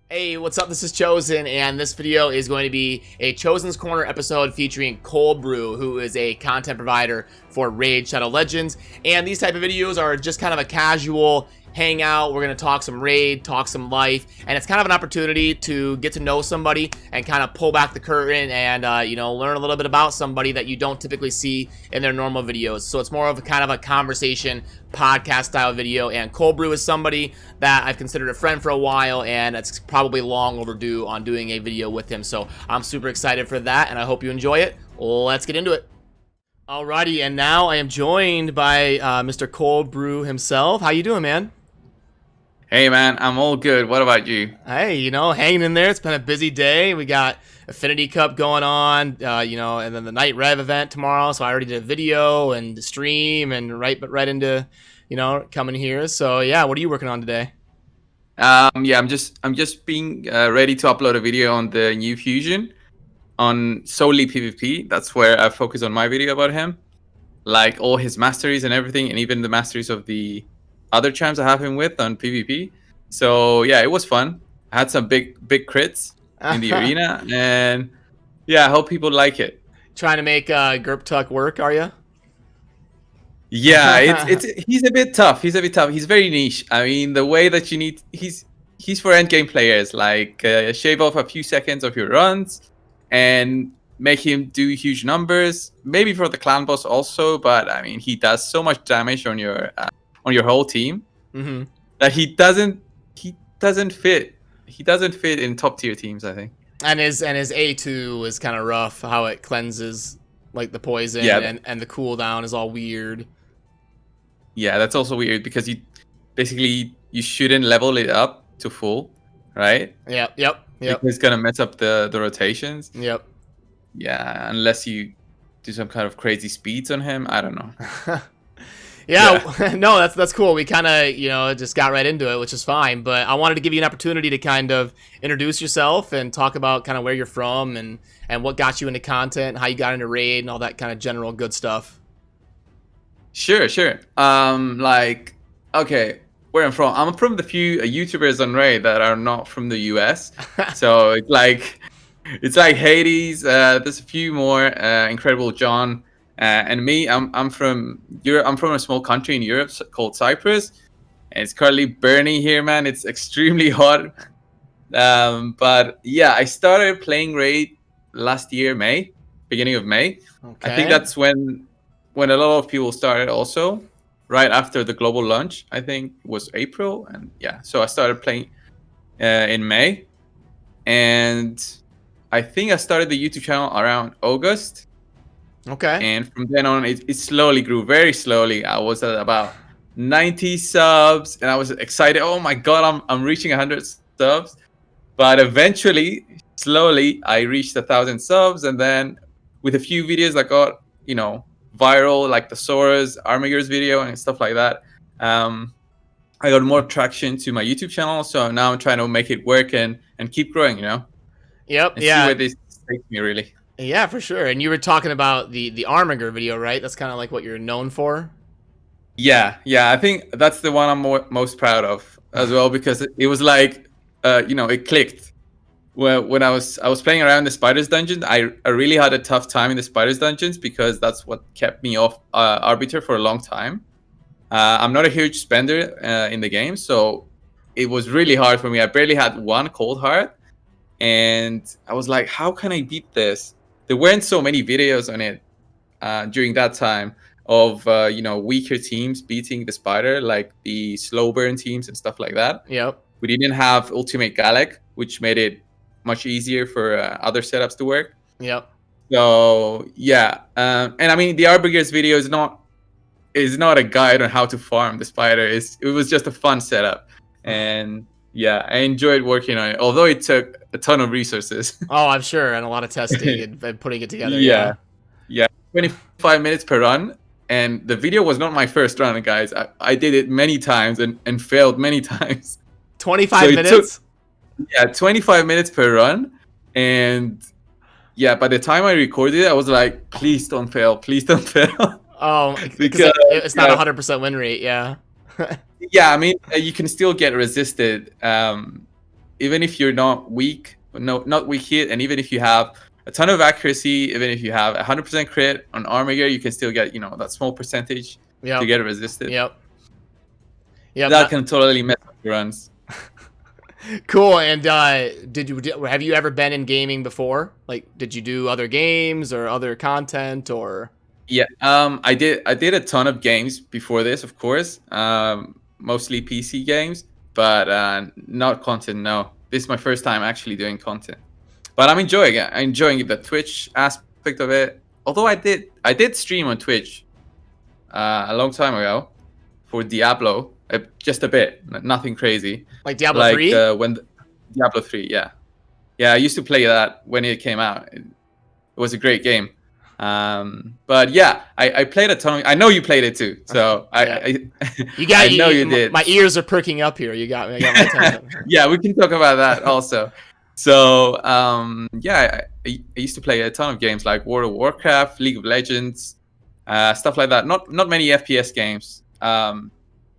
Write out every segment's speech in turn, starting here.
Hey, what's up? This is Chosen, and this video is going to be a Chosen's Corner episode featuring Brew, who is a content provider for Raid Shadow Legends. And these type of videos are just kind of a casual hangout. We're going to talk some Raid, talk some life, and it's kind of an opportunity to get to know somebody and kind of pull back the curtain and, learn a little bit about somebody that you don't typically see in their normal videos. So it's more of a kind of a conversation podcast style video, and Brew is somebody that I've considered a friend for a while, and it's probably long overdue on doing a video with him. So I'm super excited for that, and I hope you enjoy it. Let's get into it. Alrighty, and now I am joined by Mr. Brew himself. How you doing, man? Hey man, I'm all good. What about you? Hey, hanging in there. It's been a busy day. We got Affinity Cup going on, and then the Night Rev event tomorrow. So I already did a video and stream and right into, coming here. So yeah, what are you working on today? I'm just being ready to upload a video on the new Fusion on solely PvP. That's where I focus on my video about him, like all his masteries and everything, and even the masteries of the other champs I have him with on PvP. So yeah, it was fun. I had some big crits in the arena, and yeah, I hope people like it. Trying to make Gerp Tuck work, are you? Yeah, he's a bit tough. He's very niche. I mean, the way that you need he's for endgame players. Like shave off a few seconds of your runs and make him do huge numbers. Maybe for the clan boss also, but I mean, he does so much damage on your whole team that he doesn't fit. He doesn't fit in top tier teams, I think. And his A2 is kind of rough. How it cleanses like the poison, and the cooldown is all weird. Yeah, that's also weird because you shouldn't level it up to full, right? Yep. It's gonna mess up the rotations. Yep. Yeah, unless you do some kind of crazy speeds on him. I don't know. Yeah. No, that's cool. We kind of, just got right into it, which is fine. But I wanted to give you an opportunity to kind of introduce yourself and talk about kind of where you're from and what got you into content, and how you got into Raid and all that kind of general good stuff. Sure. Okay, where I'm from the few YouTubers on Raid that are not from the US. So it's like Hades. There's a few more. Incredible John. And me, I'm from Europe. I'm from a small country in Europe called Cyprus. And it's currently burning here, man. It's extremely hot. But yeah, I started playing Raid last year, beginning of May. Okay. I think that's when a lot of people started also, right after the global launch. I think it was April, and yeah, so I started playing in May, and I think I started the YouTube channel around August. Okay. And from then on, it slowly grew, very slowly. I was at about 90 subs, and I was excited. Oh my god, I'm reaching 100 subs. But eventually, slowly, I reached 1,000 subs, and then with a few videos that got, viral, like the Sora's Armiger's video and stuff like that, I got more traction to my YouTube channel. So now I'm trying to make it work and keep growing, Yep. And see where this takes me, really. Yeah, for sure. And you were talking about the Armiger video, right? That's kind of like what you're known for. Yeah. I think that's the one I'm most proud of as well, because it was like, it clicked. When I was playing around the Spiders dungeons, I really had a tough time in the Spiders dungeons because that's what kept me off Arbiter for a long time. I'm not a huge spender in the game, so it was really hard for me. I barely had one cold heart, and I was like, how can I beat this? There weren't so many videos on it during that time of weaker teams beating the Spider, like the slow burn teams and stuff like that. Yep. We didn't have Ultimate Galek, which made it much easier for other setups to work. Yep. So yeah, and I mean, the Armiger's video is not a guide on how to farm the Spider. It was just a fun setup, and yeah, I enjoyed working on it, although it took a ton of resources. Oh, I'm sure, and a lot of testing and putting it together. Yeah, 25 minutes per run, and the video was not my first run, guys. I did it many times and failed many times. 25 minutes? Yeah, 25 minutes per run. And yeah, by the time I recorded it, I was like, please don't fail. Please don't fail. Oh, because it's not 100% win rate, yeah. Yeah, I mean, you can still get resisted even if you're not weak, not weak hit, and even if you have a ton of accuracy, even if you have 100% crit on Armiger, you can still get, you know, that small percentage to get resisted. Yep. That can totally mess up your runs. Cool. And have you ever been in gaming before? Like, did you do other games or other content or? Yeah, I did a ton of games before this, of course. Mostly PC games, but not content. No, this is my first time actually doing content. But I'm enjoying it. I'm enjoying the Twitch aspect of it. Although I did stream on Twitch a long time ago for Diablo, just a bit, nothing crazy. Like Diablo 3? When Diablo 3, yeah. Yeah, I used to play that when it came out. It was a great game. But yeah, I played a ton. I know you played it too, so you got. I know you did. My ears are perking up here. You got me. I got my attention. Yeah, we can talk about that also. So yeah, I used to play a ton of games like World of Warcraft, League of Legends, stuff like that. Not many FPS games.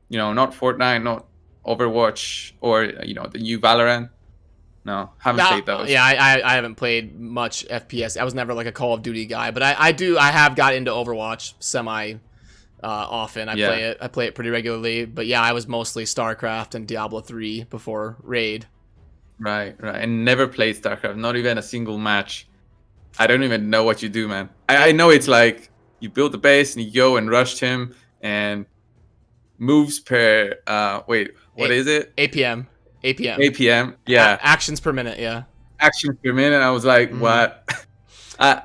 You know, not Fortnite, not Overwatch, or you know, the new Valorant. No, haven't played those. Yeah, I haven't played much FPS. I was never like a Call of Duty guy, but I have got into Overwatch semi often. I play it pretty regularly. But yeah, I was mostly StarCraft and Diablo 3 before Raid. Right. And never played StarCraft, not even a single match. I don't even know what you do, man. I know it's like you build the base and you go and rush him and moves per what is it? APM. Yeah. Actions per minute, yeah. Actions per minute. I was like, what? I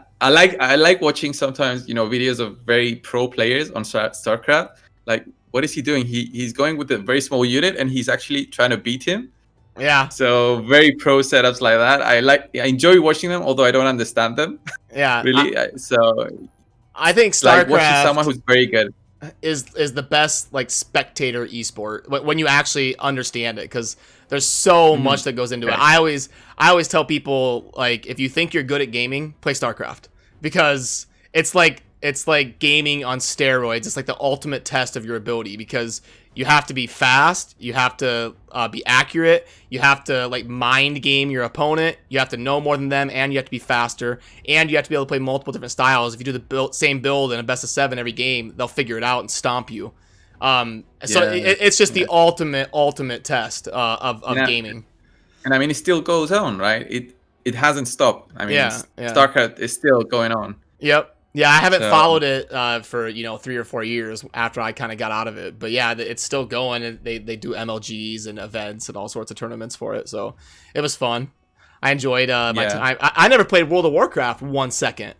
like watching sometimes, you know, videos of very pro players on StarCraft. Like, what is he doing? He's going with a very small unit and he's actually trying to beat him. Yeah. So very pro setups like that. I enjoy watching them, although I don't understand them. Yeah. Really. I think StarCraft, like watching someone who's very good, is the best like spectator esport when you actually understand it, because there's so much that goes into it. I always tell people, like, if you think you're good at gaming, play StarCraft, because it's like gaming on steroids. It's like the ultimate test of your ability, because you have to be fast, you have to be accurate, you have to like mind game your opponent, you have to know more than them, and you have to be faster, and you have to be able to play multiple different styles. If you do the same build in a best of 7 every game, they'll figure it out and stomp you. It's just the ultimate test of gaming. And I mean, it still goes on, right? It hasn't stopped. I mean, StarCraft is still going on. Yep. Yeah, I haven't followed it for 3 or 4 years after I kind of got out of it. But yeah, it's still going, and they do MLGs and events and all sorts of tournaments for it. So it was fun. I enjoyed my time. I never played World of Warcraft 1 second.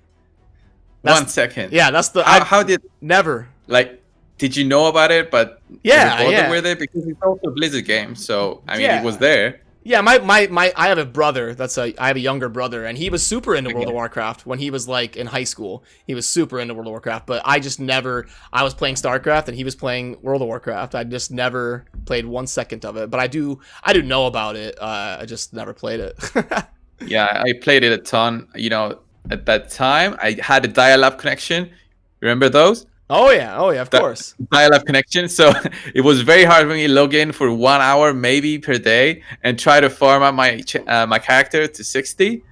1 second. Yeah, that's the. How did never like? Did you know about it? But were they, because it's also a Blizzard game, so I mean, it was there. Yeah, I have a brother I have a younger brother, and he was super into World of Warcraft when he was like in high school. He was super into World of Warcraft, but I was playing StarCraft and he was playing World of Warcraft. I just never played 1 second of it, but I do know about it. I just never played it. Yeah, I played it a ton. You know, at that time I had a dial-up connection. Remember those? Oh yeah, of course. Dial-up connection. So it was very hard for me to log in for 1 hour maybe per day and try to farm up my character to 60.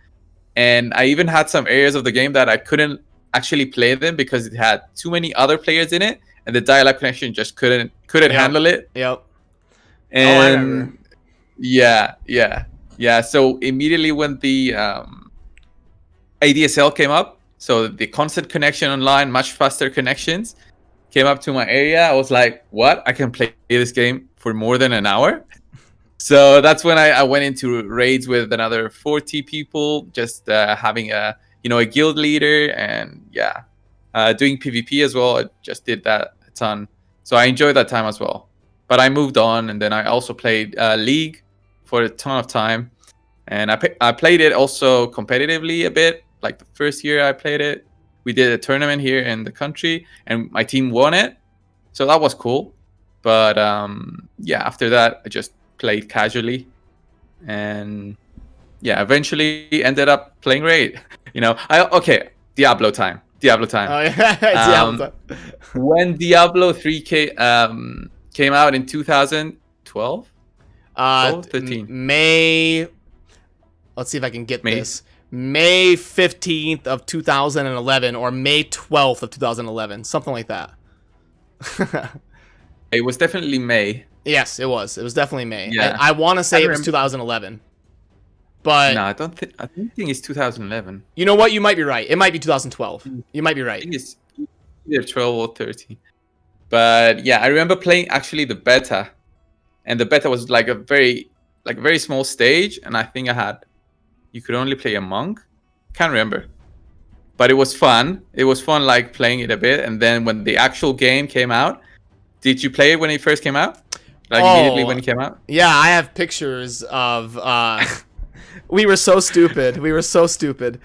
And I even had some areas of the game that I couldn't actually play them because it had too many other players in it, and the dial-up connection just couldn't handle it. Yep. And yeah. So immediately when the ADSL came up, so the constant connection online, much faster connections, came up to my area. I was like, what? I can play this game for more than an hour? So that's when I went into raids with another 40 people, just having a guild leader, and doing PvP as well. I just did that a ton. So I enjoyed that time as well. But I moved on, and then I also played League for a ton of time. And I played it also competitively a bit. Like the first year I played it, we did a tournament here in the country, and my team won it. So that was cool. But after that, I just played casually. And eventually ended up playing Raid. Diablo time. Oh, yeah. Diablo time. When Diablo 3 came out in 2012? 13. May. Let's see if I can get May? this. May 15th of 2011 or May 12th of 2011, something like that. It was definitely May. Yes, it was. It was definitely May. Yeah. I want to say it was 2011. But no, I don't think it's 2011. You know what? You might be right. It might be 2012. You might be right. I think it's either 12 or 13. But yeah, I remember playing actually the beta, and the beta was like a very small stage, and I think you could only play a monk. Can't remember, but it was fun. It was fun, like playing it a bit, and then when the actual game came out, did you play it when it first came out? Like immediately when it came out? Yeah, I have pictures of. We were so stupid. We were so stupid.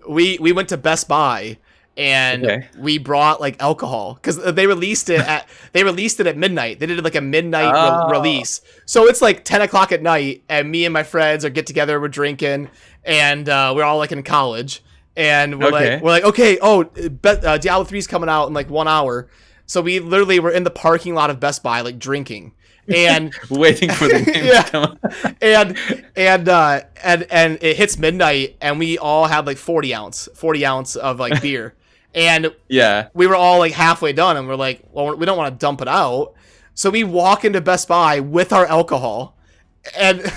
We went to Best Buy. And we brought like alcohol because they released it at midnight. They did like a midnight release, so it's like 10 o'clock at night, and me and my friends are get together, we're drinking, and we're all like in college, and we're like okay, Diablo 3 is coming out in like 1 hour, so we literally were in the parking lot of Best Buy like drinking and waiting for the game to come out. and it hits midnight, and we all had like 40 ounce of like beer. And we were all like halfway done, and we're like, well, we don't want to dump it out. So we walk into Best Buy with our alcohol, and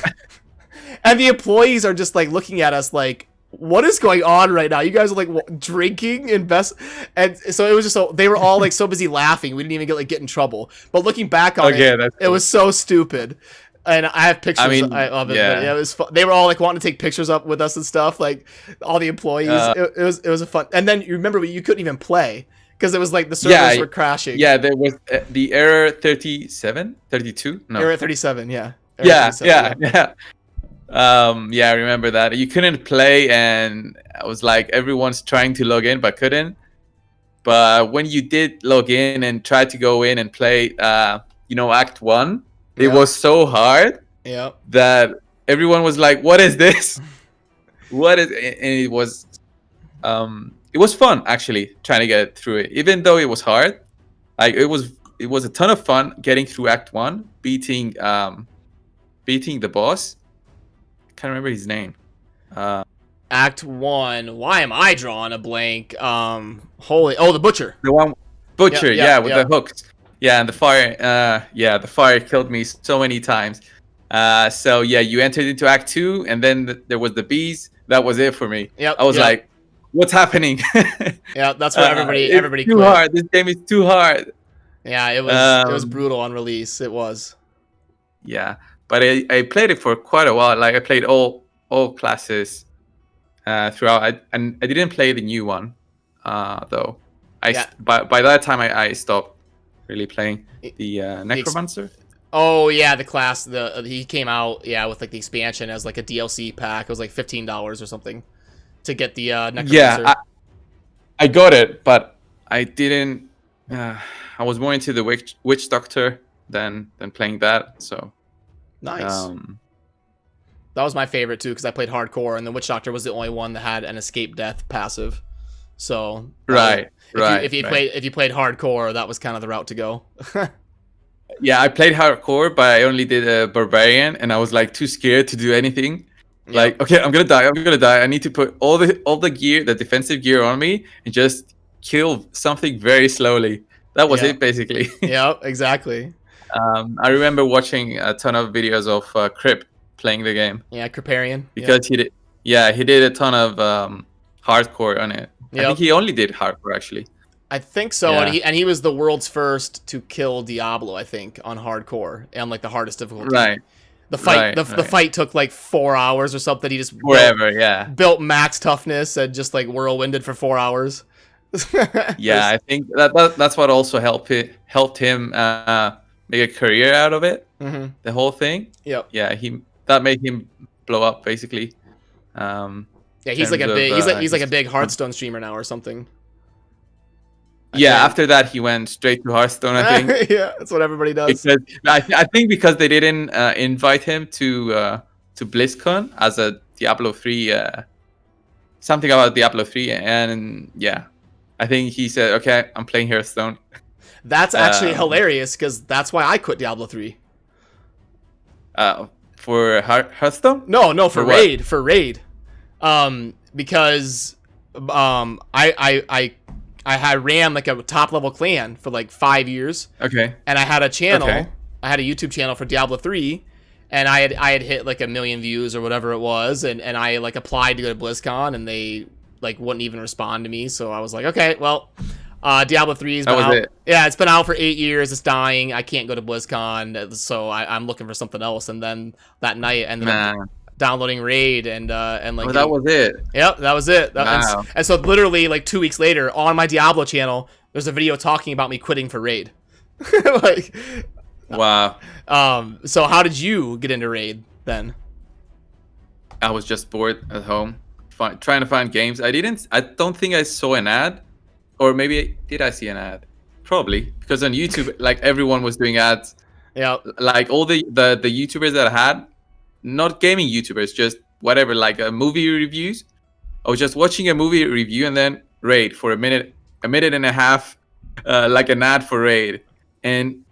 and the employees are just like looking at us like, what is going on right now? You guys are like drinking in Best, and so it was just so they were all like so busy laughing, we didn't even get in trouble. But looking back on it was so stupid. And I have pictures of it. Yeah. It was fun. They were all like wanting to take pictures up with us and stuff. Like all the employees. It was a fun. And then you remember you couldn't even play because it was like the servers were crashing. Yeah, there was the error 37, 32. No, error 37. Yeah. Error 37, yeah. I remember that you couldn't play, and I was like everyone's trying to log in but couldn't. But when you did log in and tried to go in and play, Act 1. It was so hard that everyone was like, "What is this? What is?" And it was fun actually trying to get through it, even though it was hard. Like it was a ton of fun getting through Act 1, beating the boss. I can't remember his name. Act 1. Why am I drawing a blank? The butcher. The one butcher, with the hooks. Yeah, and the fire. The fire killed me so many times. You entered into Act 2, and then there was the bees. That was it for me. I was like, "What's happening?" Yeah, that's what everybody. Too hard. This game is too hard. Yeah, it was brutal on release. It was. Yeah, but I played it for quite a while. Like I played all classes throughout. I didn't play the new one though. By that time I stopped really playing the Necromancer. The class. He came out with like the expansion as like a DLC pack. It was like $15 or something to get the Necromancer. Yeah, I got it, but I didn't. I was more into the Witch Doctor than playing that. So nice. That was my favorite too because I played hardcore, and the Witch Doctor was the only one that had an escape death passive. So if you played hardcore, that was kind of the route to go. Yeah, I played hardcore, but I only did a barbarian, and I was like too scared to do anything. Yep. Like, okay, I'm gonna die. I need to put all the gear, the defensive gear on me, and just kill something very slowly. That was it, basically. Yeah, exactly. I remember watching a ton of videos of Crip playing the game. Yeah, Criparian. Because he did a ton of hardcore on it. Yep. I think he only did hardcore actually. I think so, and he was the world's first to kill Diablo, I think, on hardcore and like the hardest difficulty. Right. The fight, the fight took like 4 hours or something. He just built max toughness and just like whirlwinded for 4 hours. Yeah, I think that's what also helped him make a career out of it. Mm-hmm. The whole thing. Yep. Yeah, that made him blow up basically. He's like a big he's like a big Hearthstone streamer now or something. After that he went straight to Hearthstone, I think. Yeah, that's what everybody does. Because I think because they didn't invite him to BlizzCon as a Diablo 3 something about Diablo 3, and I think he said, okay, I'm playing Hearthstone. That's actually hilarious because that's why I quit Diablo 3. For Hearthstone? No, for For what? Raid, because I ran like a top level clan for like 5 years, Okay. and I had a channel. Okay. I had a YouTube channel for Diablo 3, and I had hit like 1 million views or whatever it was, and I like applied to go to BlizzCon, and they like wouldn't even respond to me. So I was like, okay, well, Diablo 3 has That been was out. it. Yeah, it's been out for 8 years. It's dying. I can't go to BlizzCon, so I'm looking for something else. And then that night, I ended up Man. downloading Raid and like Oh, that was it. Yep, that was it. Wow. And so literally like 2 weeks later on my Diablo channel, there's a video talking about me quitting for Raid. Like, Wow. so how did you get into Raid then? I was just bored at home, trying to find games. I don't think I saw an ad, or maybe did I see an ad? Probably, because on YouTube, like everyone was doing ads. Yeah. Like all the YouTubers that I had, not gaming YouTubers, just whatever, like movie reviews. I was just watching a movie review and then Raid for a minute and a half, like an ad for Raid. And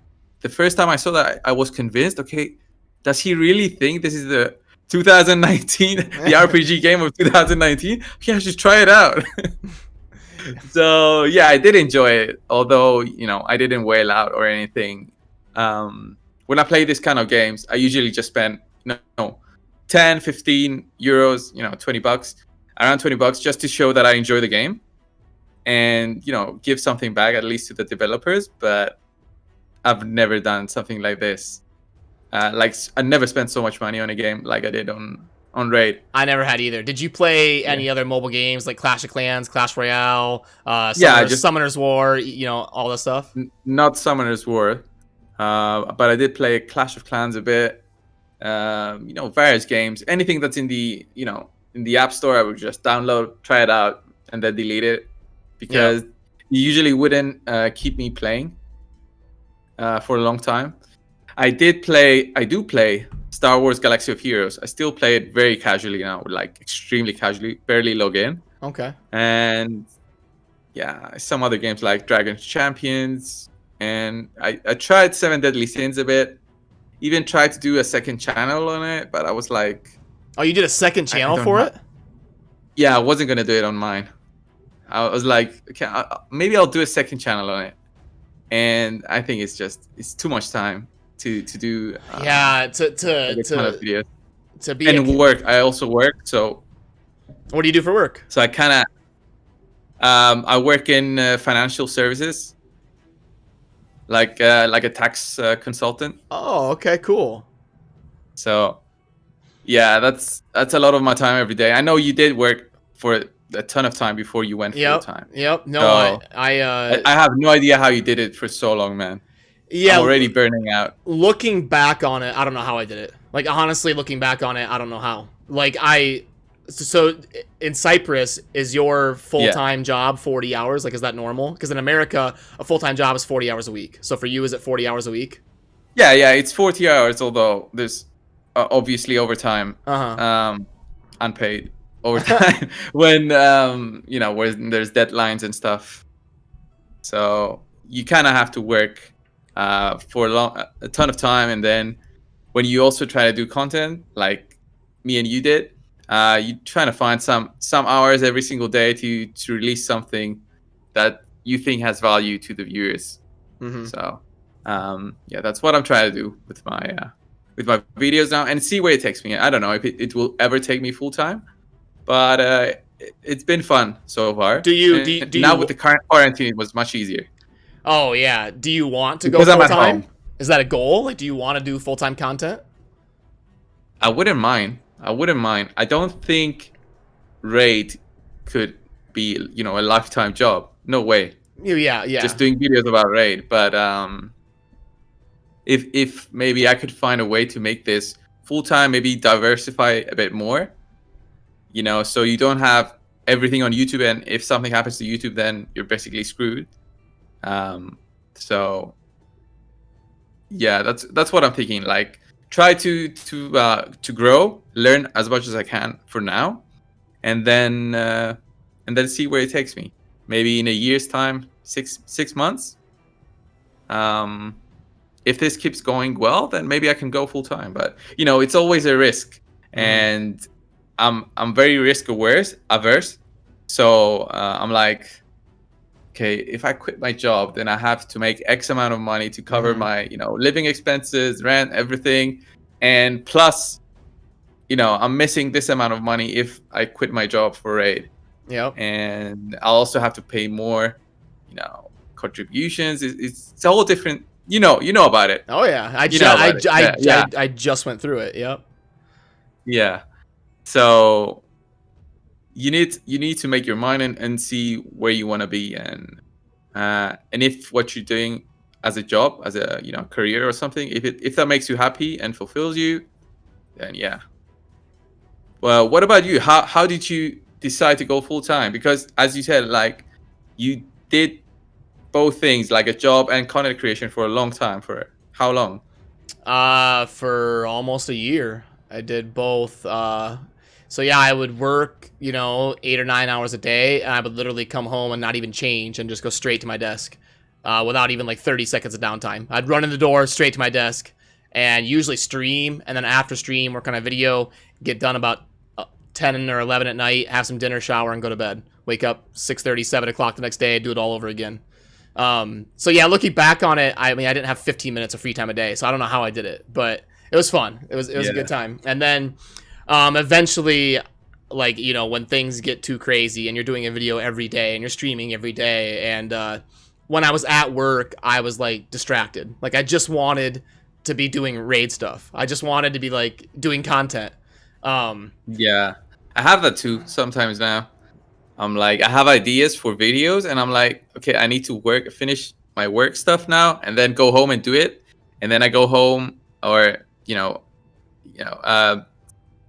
the first time I saw that, I was convinced. Okay, does he really think this is the 2019 the RPG game of 2019? Okay, I should try it out. So yeah, I did enjoy it, although I didn't wail out or anything. When I play this kind of games, I usually just spend 10, 15 euros, $20, around $20, just to show that I enjoy the game, and give something back at least to the developers. But I've never done something like this. Like I never spent so much money on a game like I did on Raid. I never had either. Did you play any other mobile games like Clash of Clans, Clash Royale, Summoner's War, all this stuff? Not Summoner's War, but I did play Clash of Clans a bit. Various games. Anything that's in the in the App Store, I would just download, try it out, and then delete it, because you usually wouldn't keep me playing for a long time. I do play Star Wars Galaxy of Heroes. I still play it very casually now, like extremely casually, barely log in. Okay. And yeah, some other games like Dragon's Champions, and I tried Seven Deadly Sins a bit. Even tried to do a second channel on it, but I was like... Oh, you did a second channel for it? Yeah, I wasn't going to do it on mine. I was like, okay, maybe I'll do a second channel on it. And I think it's too much time to do to be and work. I also work, so what do you do for work? So I kind of I work in financial services, like a tax consultant. Oh, okay, cool. So yeah, that's a lot of my time every day. I know you did work for a ton of time before you went full time. Yep. No, so I have no idea how you did it for so long, man. Yeah, I'm already burning out. Looking back on it, I don't know how I did it. Like, honestly, looking back on it, I don't know how. Like, so in Cyprus, is your full-time job 40 hours? Like, is that normal? Because in America, a full-time job is 40 hours a week. So for you, is it 40 hours a week? Yeah, it's 40 hours, although there's obviously overtime, unpaid overtime when when there's deadlines and stuff. So you kind of have to work for a ton of time, and then when you also try to do content like me and you did, you trying to find some hours every single day to release something that you think has value to the viewers. So yeah, that's what I'm trying to do with my videos now, and see where it takes me. I don't know if it will ever take me full time, but it's been fun so far. Do you now with the current quarantine, it was much easier. Oh yeah. Do you want to go full time? Is that a goal? Like, do you want to do full-time content? I wouldn't mind. I don't think Raid could be, a lifetime job. No way. Yeah. Just doing videos about Raid, but if maybe I could find a way to make this full-time, maybe diversify a bit more, so you don't have everything on YouTube, and if something happens to YouTube, then you're basically screwed. So yeah, that's what I'm thinking. Like, try to grow, learn as much as I can for now, and then see where it takes me. Maybe in a year's time, six months. if this keeps going well, then maybe I can go full time. But it's always a risk, and I'm very risk averse. So I'm like, okay, if I quit my job, then I have to make X amount of money to cover my living expenses, rent, everything, and plus I'm missing this amount of money if I quit my job for Raid. Yep. And I'll also have to pay more, contributions. It's a whole different. You know about it. Oh yeah, I just went through it. Yep. Yeah. So you need to make your mind and see where you want to be, and if what you're doing as a job, as a career or something, if that makes you happy and fulfills you, then yeah. Well, what about you? How did you decide to go full time? Because as you said, like you did both things, like a job and content creation, for a long time. For how long? For almost a year. I did both. So yeah, I would work, 8 or 9 hours a day, and I would literally come home and not even change and just go straight to my desk, without even like 30 seconds of downtime. I'd run in the door, straight to my desk, and usually stream, and then after stream, work on a video, get done about 10 or 11 at night, have some dinner, shower, and go to bed. Wake up 6:30, 7 o'clock the next day, do it all over again. So yeah, looking back on it, I mean, I didn't have 15 minutes of free time a day, so I don't know how I did it, but it was fun. It was a good time. And then eventually, like, when things get too crazy and you're doing a video every day and you're streaming every day, and when I was at work, I was like distracted. Like, I just wanted to be doing Raid stuff. I just wanted to be like doing content. Yeah, I have that too sometimes now. I'm like, I have ideas for videos, and I'm like, okay, I need to finish my work stuff now, and then go home and do it. And then I go home, or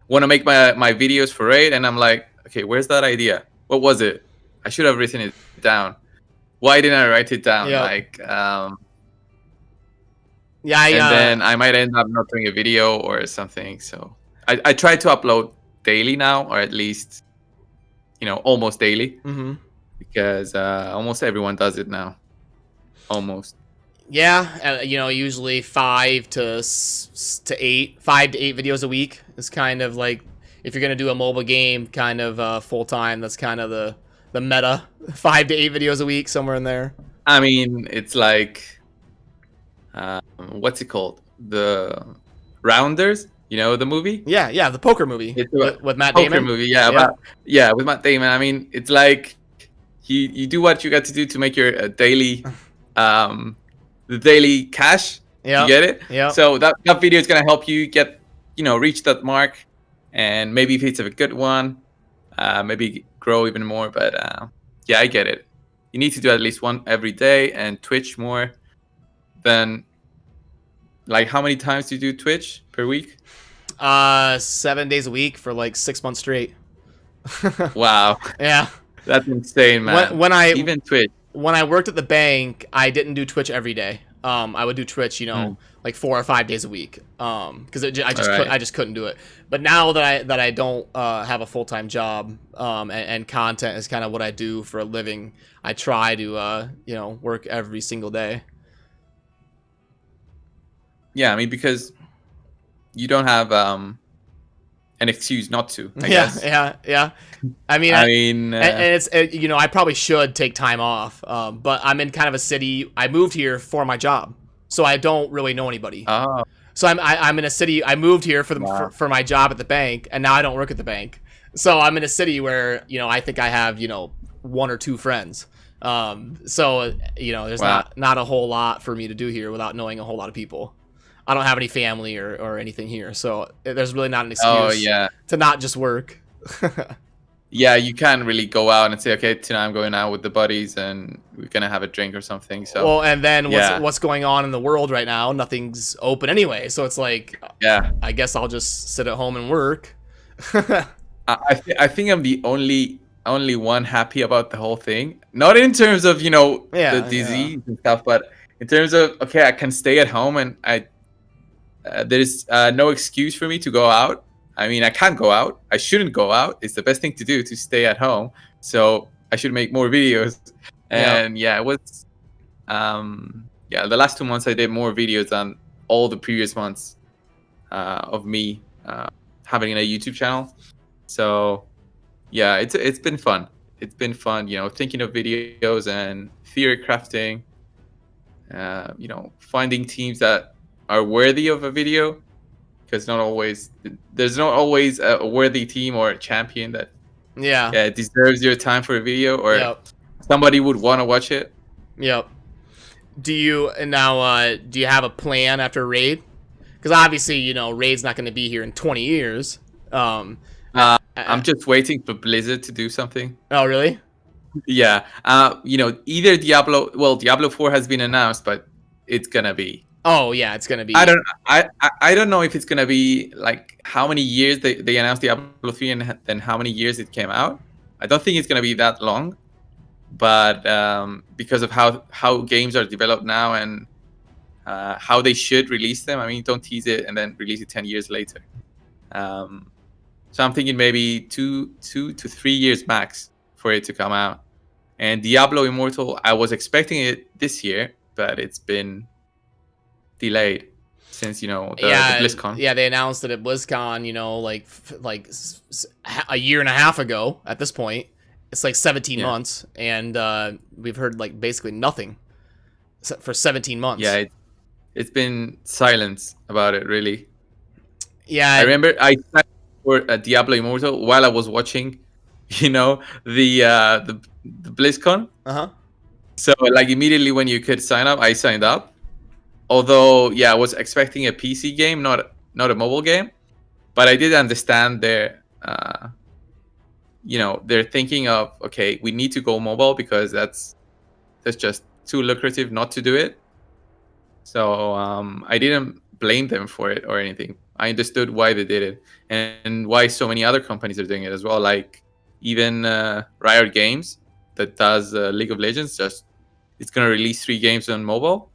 want to make my videos for Raid, and I'm like, okay, where's that idea? What was it? I should have written it down. Why didn't I write it down? Yep. Like, yeah, and then I might end up not doing a video or something. So I try to upload daily now, or at least almost daily, because almost everyone does it now. Almost. Yeah, usually 5 to 8 videos a week is kind of like, if you're gonna do a mobile game kind of full time, that's kind of the meta. 5 to 8 videos a week, somewhere in there. I mean, it's like, what's it called? The Rounders. The movie? Yeah, the poker movie with Matt Damon. Poker movie, with Matt Damon. I mean, it's like you do what you got to do to make your daily, the daily cash. Yeah, you get it. Yeah. So that video is gonna help you get, reach that mark, and maybe if it's a good one, maybe grow even more. But yeah, I get it. You need to do at least one every day, and Twitch more than. Like, how many times do you do Twitch per week? 7 days a week for like 6 months straight. Wow. Yeah. That's insane, man. Even Twitch. When I worked at the bank, I didn't do Twitch every day. I would do Twitch, like 4 or 5 days a week. Because I just couldn't do it. But now that I don't have a full-time job, and content is kind of what I do for a living, I try to work every single day. Yeah, I mean, because you don't have an excuse not to. I guess. Yeah. I mean, and it's I probably should take time off, but I'm in kind of a city. I moved here for my job, so I don't really know anybody. Oh. So I'm in a city. I moved here for my job at the bank, and now I don't work at the bank. So I'm in a city where I think I have 1 or 2 friends. So there's not a whole lot for me to do here without knowing a whole lot of people. I don't have any family or anything here, so there's really not an excuse to not just work. Yeah, you can't really go out and say, okay, tonight I'm going out with the buddies and we're gonna have a drink or something. So well, and then what's going on in the world right now? Nothing's open anyway, so it's like, I guess I'll just sit at home and work. I think I'm the only one happy about the whole thing. Not in terms of the disease and stuff, but in terms of, okay, I can stay at home, and there's no excuse for me to go out. I mean, I can't go out. I shouldn't go out. It's the best thing to do, to stay at home. So I should make more videos. And it was yeah, the last 2 months I did more videos than all the previous months of me having a YouTube channel. So yeah, it's been fun. It's been fun, thinking of videos and theory crafting. Finding teams that are worthy of a video, because there's not always a worthy team or a champion that deserves your time for a video, or somebody would want to watch it. Yep. Do you have a plan after Raid? Because obviously, Raid's not going to be here in 20 years. I'm just waiting for Blizzard to do something. Oh, really? Yeah. Either Diablo. Well, Diablo 4 has been announced, but it's gonna be. Oh yeah, it's gonna be. I don't know if it's gonna be like how many years they announced Diablo 3 and then how many years it came out. I don't think it's gonna be that long, but because of how games are developed now and how they should release them. I mean, don't tease it and then release it 10 years later. So I'm thinking maybe 2 to 3 years max for it to come out. And Diablo Immortal, I was expecting it this year, but it's been delayed since the BlizzCon. Yeah, they announced it at BlizzCon, like a year and a half ago. At this point, it's like 17 months, and we've heard like basically nothing for 17 months. Yeah, it's been silence about it, really. Yeah, I remember I signed for Diablo Immortal while I was watching, the BlizzCon. So like immediately when you could sign up, I signed up. Although I was expecting a PC game, not a mobile game. But I did understand their thinking of, okay, we need to go mobile because that's just too lucrative not to do it. So I didn't blame them for it or anything. I understood why they did it and why so many other companies are doing it as well. Like even Riot Games that does League of Legends, it's going to release 3 games on mobile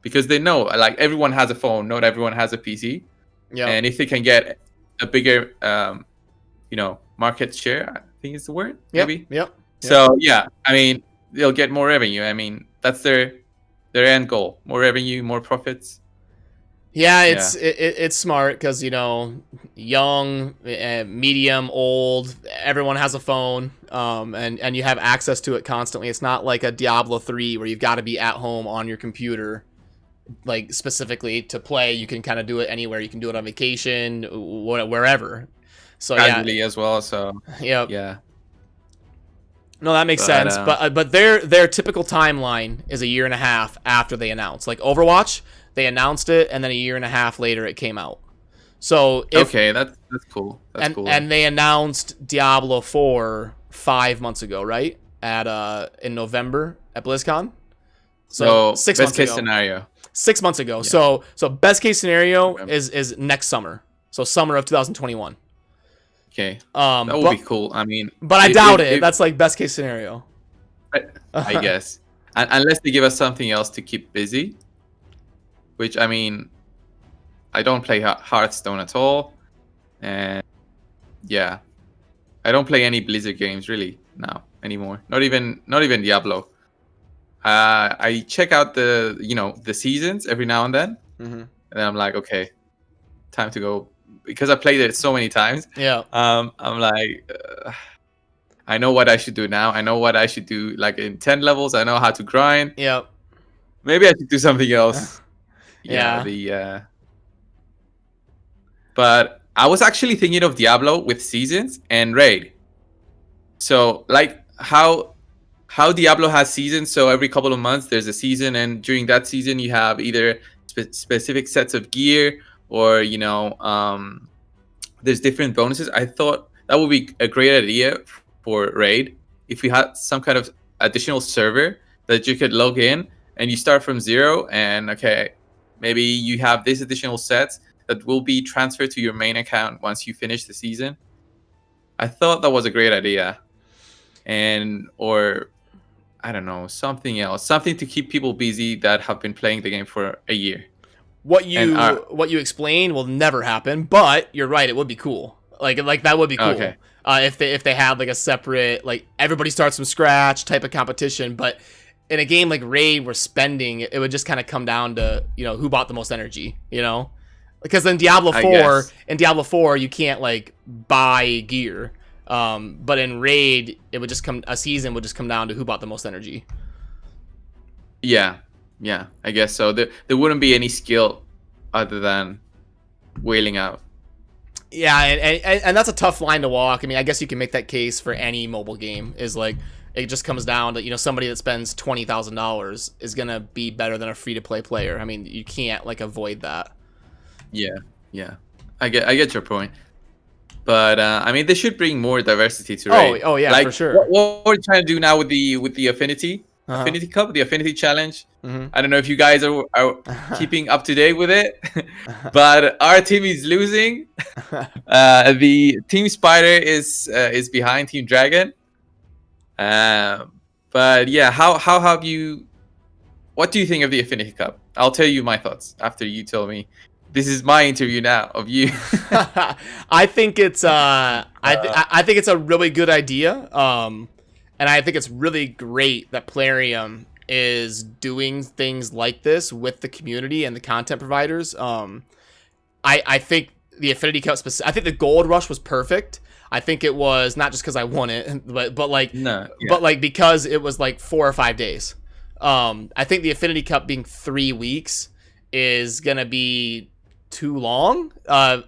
because they know like everyone has a phone, not everyone has a PC. Yeah. And if they can get a bigger, market share, I think is the word, maybe. Yep. So I mean, they'll get more revenue. I mean, that's their end goal: more revenue, more profits. Yeah, it's smart because young, medium, old, everyone has a phone, and you have access to it constantly. It's not like a Diablo 3 where you've got to be at home on your computer, like specifically to play. You can kind of do it anywhere. You can do it on vacation, wherever. So casually as well. So yeah. No, that makes sense. But their typical timeline is a year and a half after they announce. Like Overwatch, they announced it, and then a year and a half later it came out. So that's cool. That's cool. And they announced Diablo 4 5 months ago, right? In November at BlizzCon. So 6 months ago. Best case scenario. 6 months ago. Yeah. So best case scenario is next summer. So summer of 2021. Okay. That would be cool. I mean, but I doubt it. That's like best case scenario. I guess, unless they give us something else to keep busy. Which I mean, I don't play Hearthstone at all, and I don't play any Blizzard games really now anymore. Not even Diablo. I check out the seasons every now and then, and then I'm like, okay, time to go. Because I played it so many times. Yeah. I'm like, I know what I should do now. I know what I should do. Like in 10 levels, I know how to grind. Yeah. Maybe I should do something else. But I was actually thinking of Diablo with seasons and raid. So like how Diablo has seasons. So every couple of months there's a season, and during that season you have either specific sets of gear. Or there's different bonuses. I thought that would be a great idea for raid if we had some kind of additional server that you could log in and you start from 0, and maybe you have these additional sets that will be transferred to your main account once you finish the season. I thought that was a great idea, or I don't know, something else, something to keep people busy that have been playing the game for a year. What you explained will never happen, but you're right. It would be cool. Like that would be cool. If they had like a separate, like everybody starts from scratch type of competition. But in a game like Raid, where spending, it would just kind of come down to, you know, who bought the most energy, you know? Because in Diablo 4, you can't like buy gear. But in Raid, it would just a season would just come down to who bought the most energy. Yeah, I guess so. There wouldn't be any skill other than wailing out. Yeah, and that's a tough line to walk. I mean, I guess you can make that case for any mobile game. Is like, it just comes down to, you know, somebody that spends $20,000 is gonna be better than a free-to-play player. I mean, you can't like avoid that. Yeah. I get your point. But I mean, they should bring more diversity to Raid. Oh yeah, like, for sure. What we're trying to do now with the Affinity Cup, the Affinity Challenge. I don't know if you guys are keeping up to date with it, but our team is losing. The Team Spider is behind Team Dragon. But yeah, how have you? What do you think of the Affinity Cup? I'll tell you my thoughts after you tell me. This is my interview now of you. I think it's I think it's a really good idea. And I think it's really great that Plarium is doing things like this with the community and the content providers. I think the Affinity Cup I think the Gold Rush was perfect. I think it was not just because I won it, but like but like because it was like 4 or 5 days. I think the Affinity Cup being 3 weeks is gonna be too long. I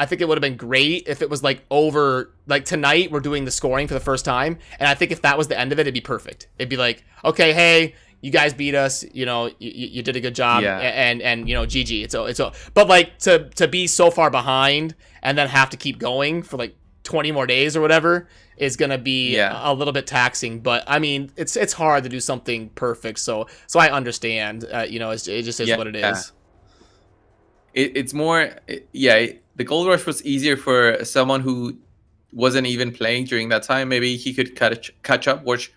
think it would have been great if it was like over, like tonight we're doing the scoring for the first time, and I think if that was the end of it, it'd be perfect. It'd be like, okay, hey, you guys beat us, you know, you did a good job, and you know, GG. It's but like to be so far behind and then have to keep going for like 20 more days or whatever is gonna be a little bit taxing. But I mean, it's hard to do something perfect, so I understand. You know, it just is what it is. It's more, the Gold Rush was easier for someone who wasn't even playing during that time. Maybe he could catch up, watch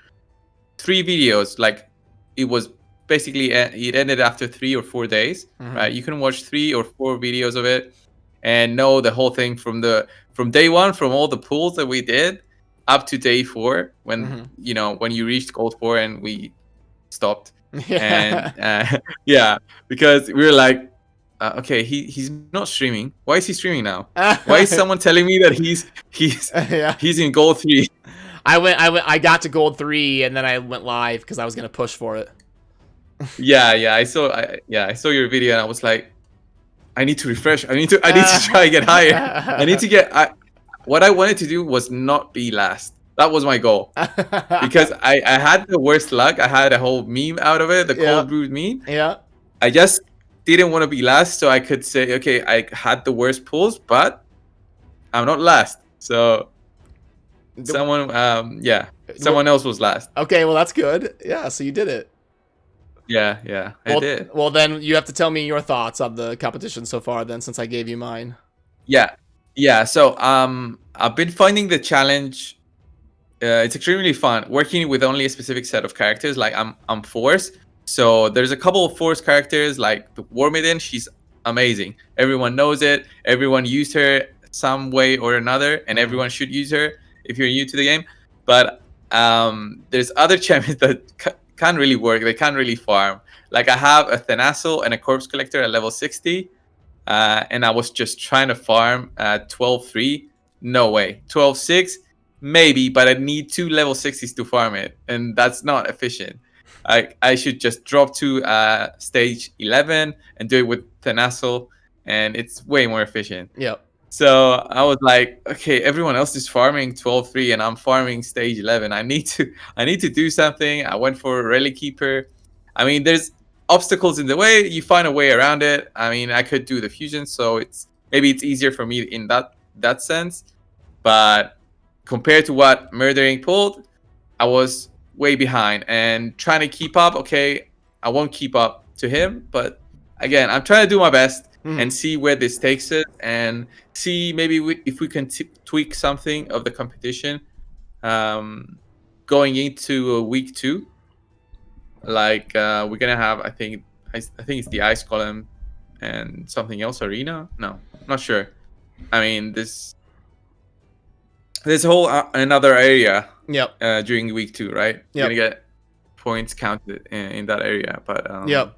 3 videos. Like, it was basically, it ended after 3 or 4 days, right? You can watch 3 or 4 videos of it and know the whole thing from day 1, from all the pulls that we did up to day 4, when you know, when you reached Gold 4 and we stopped. And because we were like, okay, he's not streaming. Why is he streaming now? Why is someone telling me that he's in Gold 3? I got to Gold 3 and then I went live because I was gonna push for it. I saw your video and I was like, I need to refresh. I need to try and get higher. I need to get. What I wanted to do was not be last. That was my goal, because I had the worst luck. I had a whole meme out of it, the cold brewed meme. Yeah. I just didn't want to be last, so I could say, okay, I had the worst pulls, but I'm not last. So someone else was last. Okay, well that's good. Yeah, so you did it. Yeah, I did. Well, then you have to tell me your thoughts on the competition so far, then, since I gave you mine. Yeah. So I've been finding the challenge. It's extremely fun working with only a specific set of characters. Like I'm Force. So there's a couple of Force characters, like the War Maiden. She's amazing. Everyone knows it. Everyone used her some way or another, and everyone should use her if you're new to the game. But there's other champions that can't really work. They can't really farm. Like, I have a Thanasal and a Corpse Collector at level 60, and I was just trying to farm at 12-3. No way. 12-6, maybe, but I need 2 level 60s to farm it, and that's not efficient. I should just drop to stage 11 and do it with Thanasal, and it's way more efficient. Yep. So I was like, okay, everyone else is farming 12-3 and I'm farming stage 11. I need to do something. I went for Relic Keeper. I mean, there's obstacles in the way. You find a way around it. I mean, I could do the fusion, so maybe it's easier for me in that sense. But compared to what Murdering pulled, I was way behind and trying to keep up. Okay, I won't keep up to him, but again, I'm trying to do my best and see where this takes it, and see maybe if we can tweak something of the competition going into week 2. Like, we're gonna have, I think it's the Ice Golem and something else, Arena. No, not sure. I mean, this whole another area. Yep. During week 2, right? Yep. You're gonna get points counted in that area. But Yep.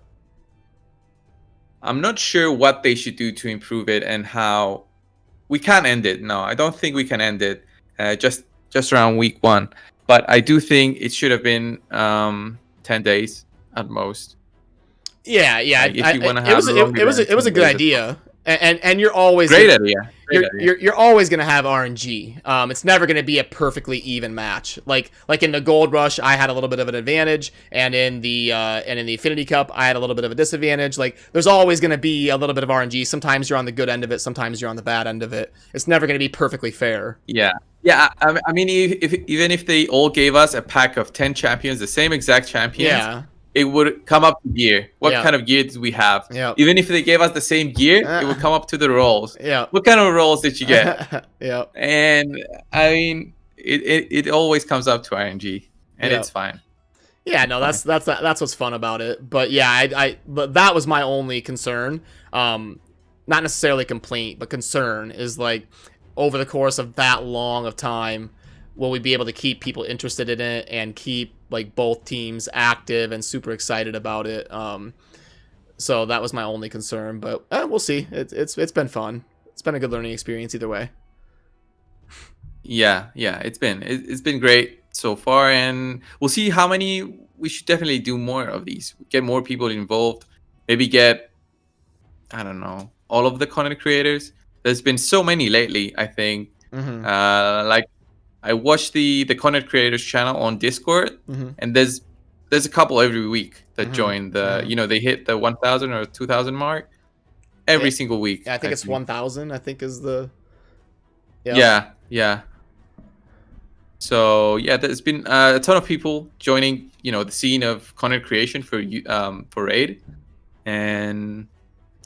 I'm not sure what they should do to improve it and how. We can't end it. No, I don't think we can end it just around week 1. But I do think it should have been 10 days at most. Yeah, yeah. Like, if you want to have it was a good idea, and you're always great idea. You're always gonna have RNG. It's never gonna be a perfectly even match. Like in the Gold Rush, I had a little bit of an advantage, and in the Affinity Cup, I had a little bit of a disadvantage. Like, there's always gonna be a little bit of RNG. Sometimes you're on the good end of it, sometimes you're on the bad end of it. It's never gonna be perfectly fair. Yeah. I mean, even if they all gave us a pack of 10 champions, the same exact champions. Yeah. It would come up to gear. What kind of gear did we have? Yeah. Even if they gave us the same gear, it would come up to the rolls. Yeah. What kind of rolls did you get? Yeah. And I mean, it always comes up to RNG, and it's fine. Yeah, no, that's what's fun about it. But yeah, but that was my only concern. Not necessarily complaint, but concern is, like, over the course of that long of time, will we be able to keep people interested in it and keep, like, both teams active and super excited about it? So that was my only concern, but we'll see. It's been fun. It's been a good learning experience either way. Yeah, it's been great so far, and we'll see how many. We should definitely do more of these. Get more people involved. Maybe get, I don't know, all of the content creators. There's been so many lately, I think. Like, I watch the content creators channel on Discord, and there's a couple every week that join the, they hit the 1,000 or 2,000 mark every single week. Yeah, I think it's 1,000. I think is the. Yeah. So yeah, there's been a ton of people joining, the scene of content creation for Raid, and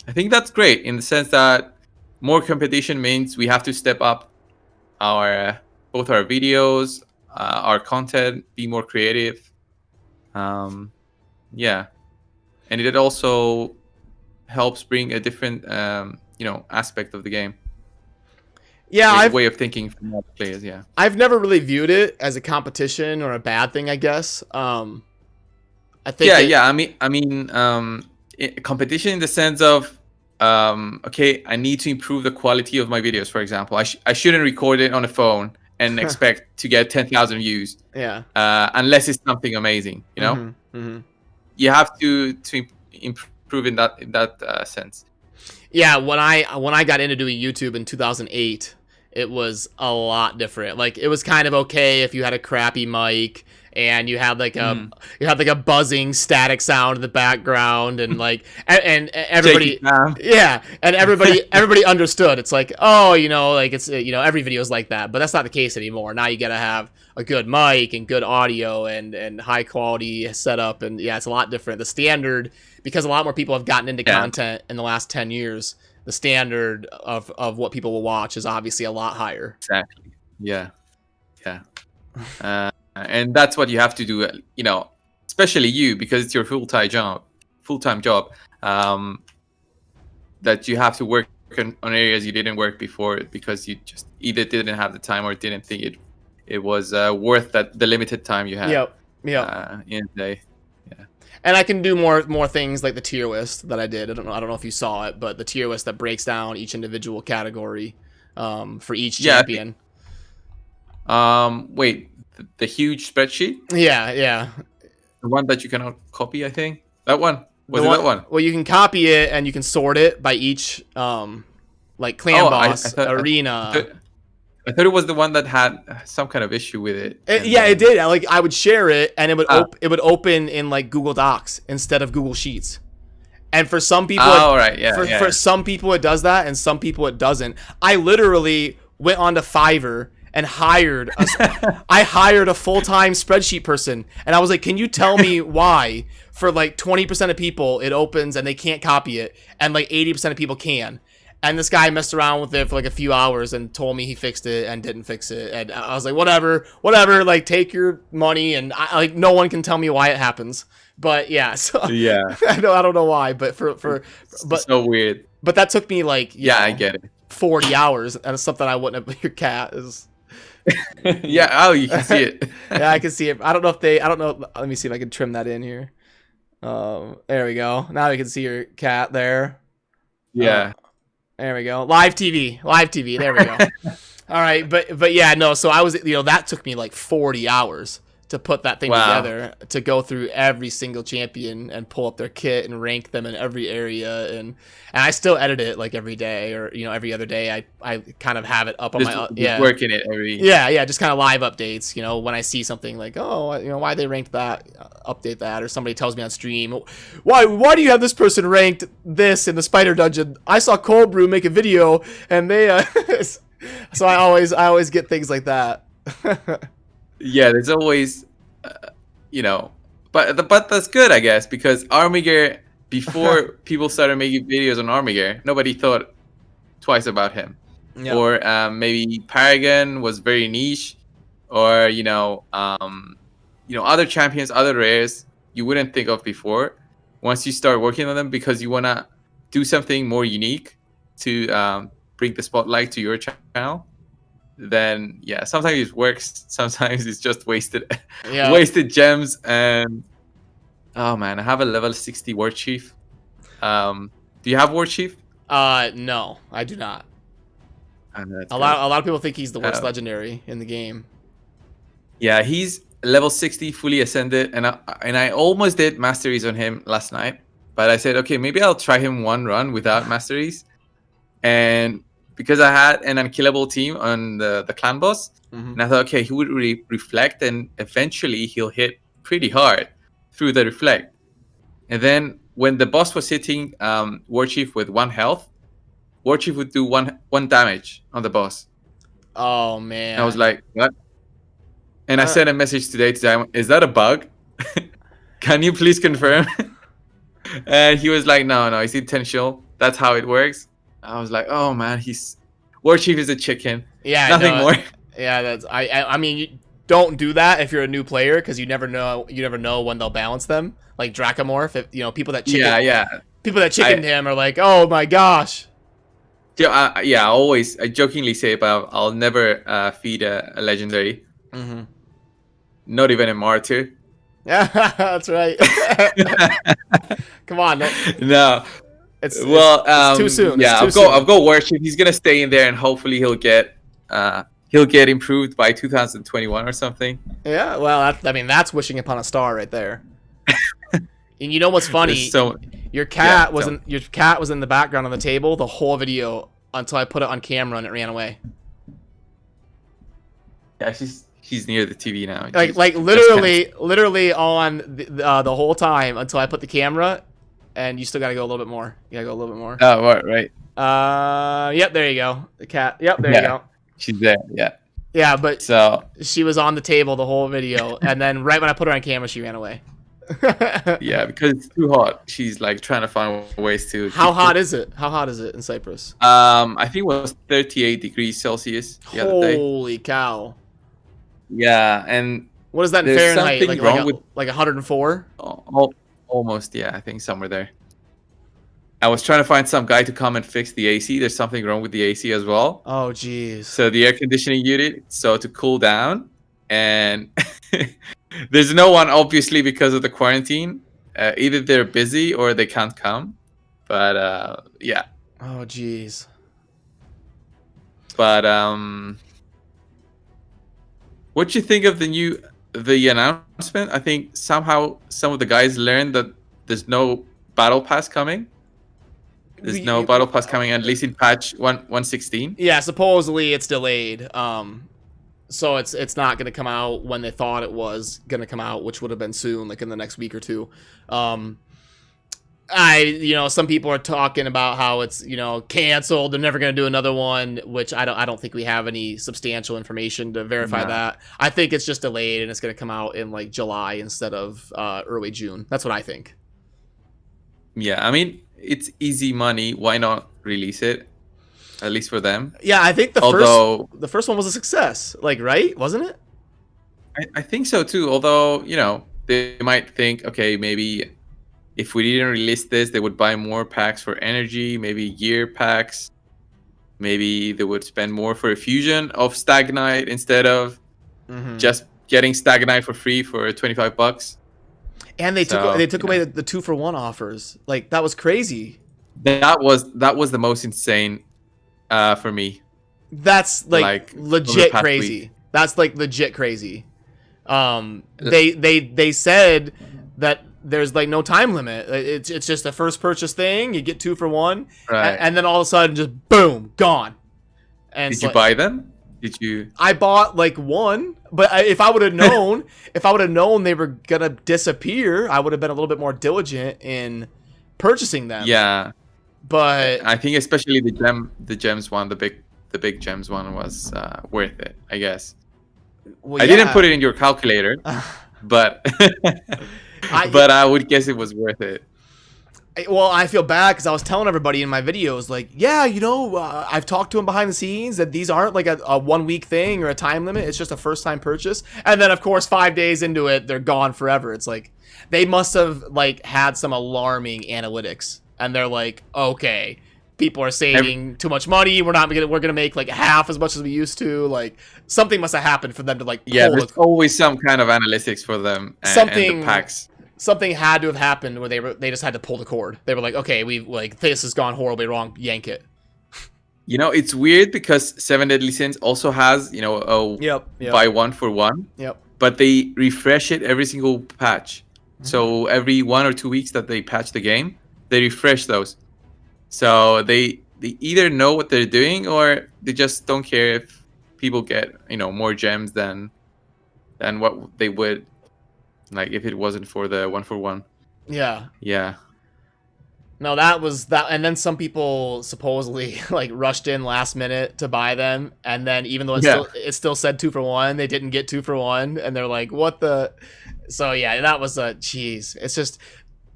I think that's great in the sense that more competition means we have to step up both our videos, our content, be more creative. Yeah, and it also helps bring a different, aspect of the game. Yeah, way of thinking from other players. Yeah, I've never really viewed it as a competition or a bad thing, I guess. I think. I mean, competition in the sense of, okay, I need to improve the quality of my videos. For example, I shouldn't record it on a phone and expect to get 10,000 views. Yeah. Unless it's something amazing, You have to improve in that sense. Yeah, when I got into doing YouTube in 2008, it was a lot different. Like, it was kind of okay if you had a crappy mic and you had like a buzzing static sound in the background, and like and everybody everybody understood. It's like, oh, like it's every video is like that, but that's not the case anymore. Now you gotta have a good mic and good audio and high quality setup, and yeah, it's a lot different. The standard, because a lot more people have gotten into content in the last 10 years, the standard of what people will watch is obviously a lot higher. Exactly. Yeah. And that's what you have to do, especially you, because it's your full-time job, that you have to work on areas you didn't work before because you just either didn't have the time or didn't think it was worth the limited time you had. Yep. In the day. Yeah. And I can do more things like the tier list that I did. I don't know if you saw it, but the tier list that breaks down each individual category for each champion. Wait, the huge spreadsheet? Yeah. The one that you cannot copy, I think. That one. That one? Well, you can copy it and you can sort it by each like clan boss, arena. I thought it was the one that had some kind of issue with it. It did. I would share it, and it would open in like Google Docs instead of Google Sheets. And for some people, for some people it does that, and some people it doesn't. I literally went onto Fiverr and hired a full-time spreadsheet person, and I was like, can you tell me why for like 20% of people it opens and they can't copy it, and like 80% of people can? And this guy messed around with it for like a few hours and told me he fixed it and didn't fix it. And I was like, whatever, like, take your money, and no one can ttell me why it happens. But yeah, so yeah, I don't know why, but but so weird. But that took me like I get it, 40 hours, and it's something I wouldn't have. Your cat is Yeah. Oh, you can see it. Yeah, I can see it. I don't know. Let me see if I can trim that in here. There we go. Now we can see your cat there. Yeah. There we go. Live TV. There we go. All right, but yeah, no. So I was, that took me like 40 hours to put that thing Wow. together, to go through every single champion and pull up their kit and rank them in every area, and I still edit it like every day, or every other day. I kind of have it up on Just working it every. yeah, just kind of live updates. When I see something like, oh, why they ranked that, update that, or somebody tells me on stream, why do you have this person ranked this in the spider dungeon? I saw Cold Brew make a video and they so I always get things like that. Yeah, there's always, but that's good, I guess, because Armiger, before people started making videos on Armiger, nobody thought twice about him. Yeah. Or maybe Paragon was very niche, or other champions, other rares you wouldn't think of before. Once you start working on them, because you wanna do something more unique to bring the spotlight to your channel, then yeah, sometimes it works, sometimes it's just wasted gems. And oh man, I have a level 60 war chief. Do you have war chief? No, I do not. A lot of people think he's the worst legendary in the game. Yeah, he's level 60, fully ascended, and I almost did masteries on him last night, but I said, okay, maybe I'll try him one run without masteries. And because I had an unkillable team on the clan boss, and I thought, okay, he would reflect, and eventually he'll hit pretty hard through the reflect. And then when the boss was hitting Warchief with 1 health, Warchief would do one damage on the boss. Oh man! And I was like, what? And I sent a message today to him, is that a bug? Can you please confirm? And he was like, no, it's intentional. That's how it works. I was like, oh man, Warchief is a chicken. Yeah, nothing more. Yeah, that's I mean, you don't do that if you're a new player, because you never know when they'll balance them. Like Dracomorph, if people that chickened him are like, oh my gosh. Yeah, I jokingly say, but I'll never feed a legendary. Not even a martyr. Yeah, that's right. Come on. No. It's too soon. Yeah, I'll go Warchief. He's gonna stay in there, and hopefully he'll get improved by 2021 or something. Yeah, well, that's wishing upon a star right there. And you know what's funny? Your cat was in the background on the table the whole video until I put it on camera and it ran away. Yeah, he's near the TV now. Like literally on the whole time until I put the camera. And you still gotta go a little bit more. You gotta go a little bit more. Oh, right. Yep, there you go. The cat. Yep, there you go. She's there, yeah. Yeah, but she was on the table the whole video, and then right when I put her on camera, she ran away. Yeah, because it's too hot. She's like trying to find ways to. How hot is it? How hot is it in Cyprus? I think it was 38 degrees Celsius the other day. Holy cow! Yeah, and what is that in Fahrenheit? Like 104? Almost, yeah. I think somewhere there. I was trying to find some guy to come and fix the AC. There's something wrong with the AC as well. Oh, jeez. So the air conditioning unit, to cool down, and there's no one, obviously, because of the quarantine. Either they're busy or they can't come. But yeah. Oh, jeez. But what do you think of the announcement? I think somehow some of the guys learned that there's no battle pass coming. There's no battle pass coming, at least in patch 116. Yeah, supposedly it's delayed. So it's not going to come out when they thought it was going to come out, which would have been soon, like in the next week or two. Some people are talking about how it's, canceled. They're never going to do another one, which I don't think we have any substantial information to verify that. I think it's just delayed and it's going to come out in like July instead of early June. That's what I think. Yeah, I mean, it's easy money. Why not release it? At least for them. Yeah, I think the first one was a success. Like, right? Wasn't it? I think so too. Although, they might think, okay, maybe if we didn't release this, they would buy more packs for energy, maybe gear packs. maybe they would spend more for a fusion of Stagnite instead of Mhm. just getting Stagnite for free for $25. And they took you away know, the 2-for-1 offers. Like, that was crazy. that was the most insane for me. That's like From the legit past crazy. week. That's like legit crazy. They said that there's like no time limit. It's just a first purchase thing. You get 2-for-1, Right. and then all of a sudden, just boom, gone. And Did you buy them? Did you? I bought like one, but if I would have known, they were gonna disappear, I would have been a little bit more diligent in purchasing them. Yeah. But I think especially the gems one, the big gems one was worth it, I guess. well, I didn't put it in your calculator, but but I would guess it was worth it. Well, I feel bad because I was telling everybody in my videos, like, yeah, I've talked to them behind the scenes that these aren't like a 1 week thing or a time limit. It's just a first time purchase. And then, of course, 5 days into it, they're gone forever. It's like they must have like had some alarming analytics, and they're like, okay, people are saving too much money. We're gonna make like half as much as we used to. Like, something must have happened for them to like Yeah, there's always some kind of analytics for them and the packs. Something had to have happened where they just had to pull the cord. They were like, okay, this has gone horribly wrong. Yank it. It's weird because 7 Deadly Sins also has a buy one for one. Yep. But they refresh it every single patch. So every 1 or 2 weeks that they patch the game, they refresh those. So they either know what they're doing or they just don't care if people get more gems than what they would. Like if it wasn't for the 1-for-1. Yeah. Yeah. No, that was that, and then some people supposedly like rushed in last minute to buy them, and then even though it still said 2-for-1, they didn't get 2-for-1, and they're like, "What the?" So yeah, that was jeez.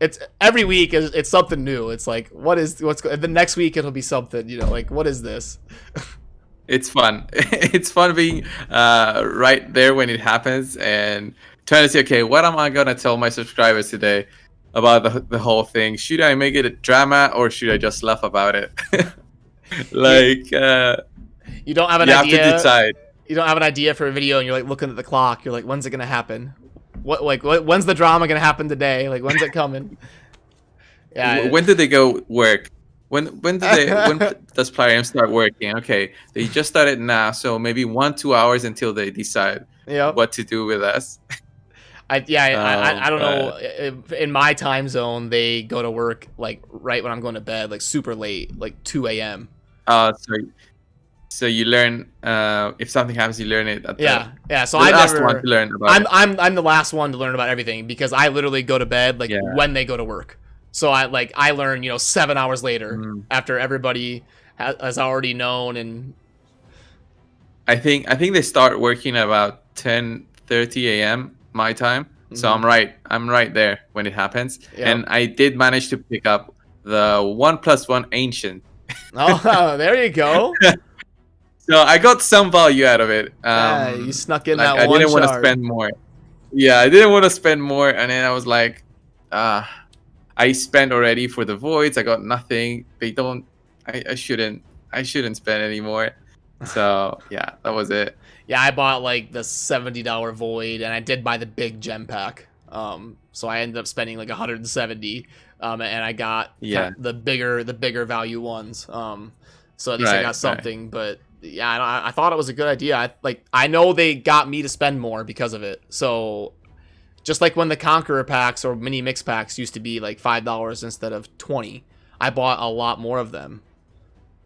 It's every week it's something new. It's like what's the next week it'll be something. Like what is this? It's fun. It's fun being right there when it happens and trying to say, okay, what am I gonna tell my subscribers today about the whole thing? Should I make it a drama or should I just laugh about it? You don't have an idea. You have to decide. You don't have an idea for a video, and you're like looking at the clock. You're like, when's it gonna happen? When's the drama gonna happen today? Like, when's it coming? Yeah. When did they go work? When does Plarium start working? Okay, they just started now, so maybe 1-2 hours until they decide what to do with us. I don't know. In my time zone, they go to work like right when I'm going to bed, like super late, like 2 a.m. So you learn if something happens, you learn it. So I'm the last one to learn about. I'm the last one to learn about everything because I literally go to bed like when they go to work. So I learn 7 hours later after everybody has already known. And I think they start working at about 10:30 a.m. my time. So I'm right there when it happens. And I did manage to pick up the 1+1 Ancient. Oh, there you go. So I got some value out of it. You snuck in that one I didn't want to spend more. Yeah, I didn't want to spend more, and then I was like, I spent already for the voids. I got nothing. I shouldn't spend anymore. So yeah, that was it. Yeah, I bought like the $70 void, and I did buy the big gem pack. So I ended up spending like 170, and I got the bigger value ones. So at least I got something. But yeah, I thought it was a good idea. I know they got me to spend more because of it. So just like when the Conqueror packs or mini mix packs used to be like $5 instead of $20, I bought a lot more of them.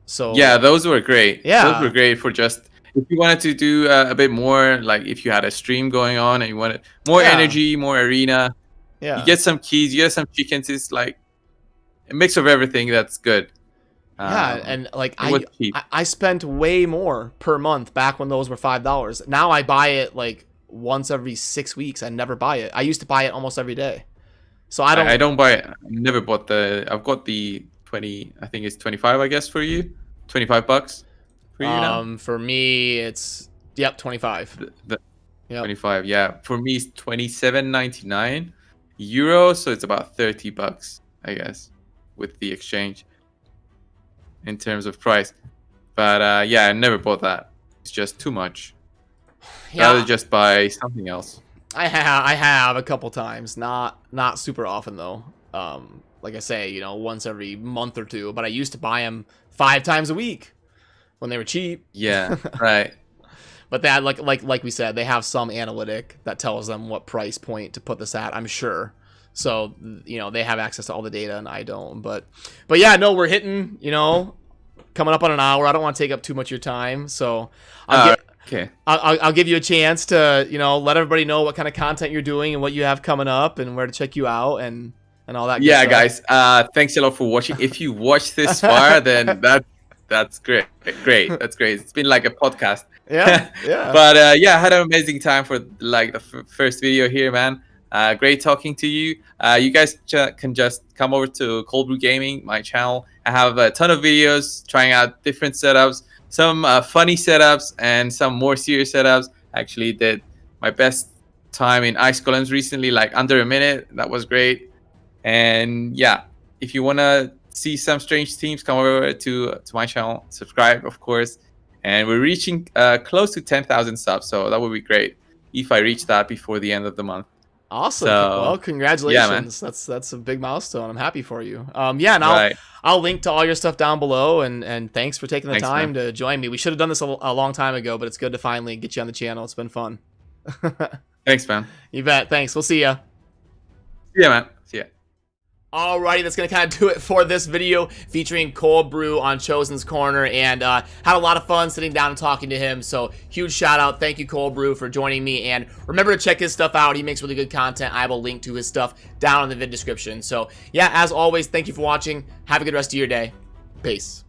So yeah, those were great. Yeah, those were great for just if you wanted to do a bit more, like if you had a stream going on and you wanted more energy, more arena. Yeah, you get some keys, you get some chickens. It's like a mix of everything. That's good. Yeah, and like I spent way more per month back when those were $5. Now I buy it like once every 6 weeks. I never buy it. I used to buy it almost every day. So I don't buy it. I never bought I've got the 20. I think it's 25. I guess for you, $25 for you now. For me, it's 25. 25. Yeah, for me it's 27.99 euros. So it's about $30, I guess, with the exchange. In terms of price, But yeah, I never bought that. It's just too much. Yeah, Rather just buy something else. I have a couple times, not super often though. Like I say, you know, once every month or two. But I used to buy them 5 times a week when they were cheap. Yeah, right. But that, like we said, they have some analytic that tells them what price point to put this at, I'm sure. So, you know, they have access to all the data and I don't. But yeah, no, we're hitting, you know, coming up on an hour. I don't want to take up too much of your time. So Okay. I'll give you a chance to, you know, let everybody know what kind of content you're doing and what you have coming up and where to check you out and all that good Yeah, stuff. guys. Thanks a lot for watching. If you watched this far, then that's great. That's great. It's been like a podcast. Yeah, yeah. But yeah, I had an amazing time for like the first video here, man. Great talking to you. You guys can just come over to Cold Brew Gaming, my channel. I have a ton of videos trying out different setups, some funny setups and some more serious setups. I actually did my best time in ice columns recently, like under a minute. That was great. And yeah, if you want to see some strange teams, come over to my channel, subscribe, of course. And we're reaching close to 10,000 subs, so that would be great if I reach that before the end of the month. Awesome. So, well, congratulations. Yeah, that's a big milestone. I'm happy for you. Yeah, and I'll link to all your stuff down below, and thanks for taking the time to join me. We should have done this a long time ago, but it's good to finally get you on the channel. It's been fun. Thanks, man. You bet. Thanks. We'll see ya. Yeah, man. See ya. Alrighty, that's going to kind of do it for this video featuring Cold Brew on ChoseN's Corner, and had a lot of fun sitting down and talking to him, so huge shout out. Thank you, Cold Brew, for joining me, and remember to check his stuff out. He makes really good content. I will link to his stuff down in the vid description. So yeah, as always, thank you for watching. Have a good rest of your day. Peace.